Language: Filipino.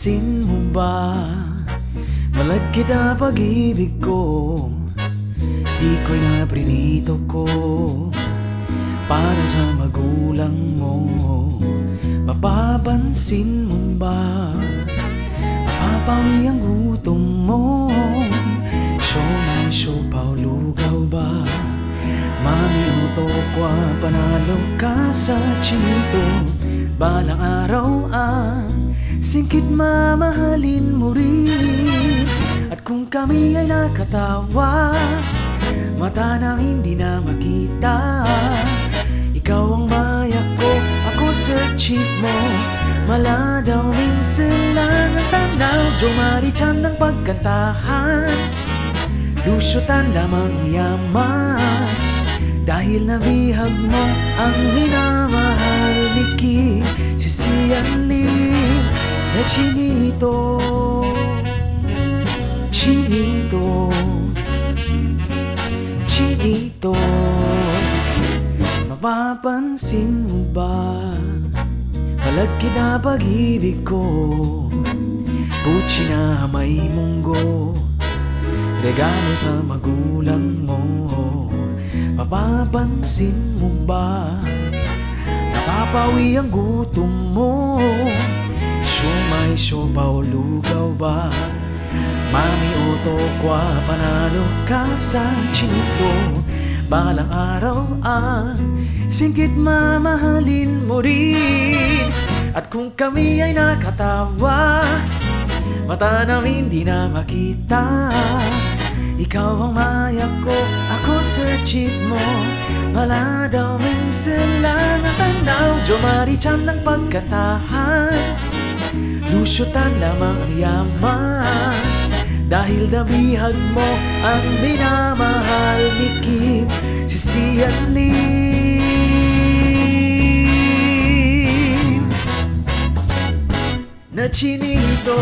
Napapansin mo ba? Malagkit na pag-ibig ko, di ko'y naprinito ko para sa magulang mo. Mapapansin mo ba? Mapapawi ang gutom mo. Show na show pa lugaw ba? Mami uto kwa, panalo ka sa chinito. Balang araw singkit mamahalin mo rin. At kung kami ay nakatawa, mata namin di na makita. Ikaw ang mayak ko, ako sir chief mo. Maladaw minsan lang ang tanaw. Joe Marichan ng pagkantahan, lusyutan lamang yaman. Dahil nabihag mo ang minamahal ni Kim, sisiyanin na chinito. Chinito, chinito. Mapapansin mo ba? Malagkit na pag-ibig ko, Puchi na may munggo, regalo sa magulang mo. Mapapansin mo ba? Napapawi ang gutom mo. Siomay, siopaw, lugaw ba? Mami uto kwa, panalo ka sa chinito. Balang araw singkit mamahalin mo rin. At kung kami ay nakatawa, mata namin di na makita. Ikaw ang mayak ko, ako sir chief mo. Maladaw minsan lang ang tanaw. Joe Marichan ng pagkantahan, lusyutan lamang ang yaman. Dahil nabihag mo ang minamahal ni Kim, sisiyanin na chinito.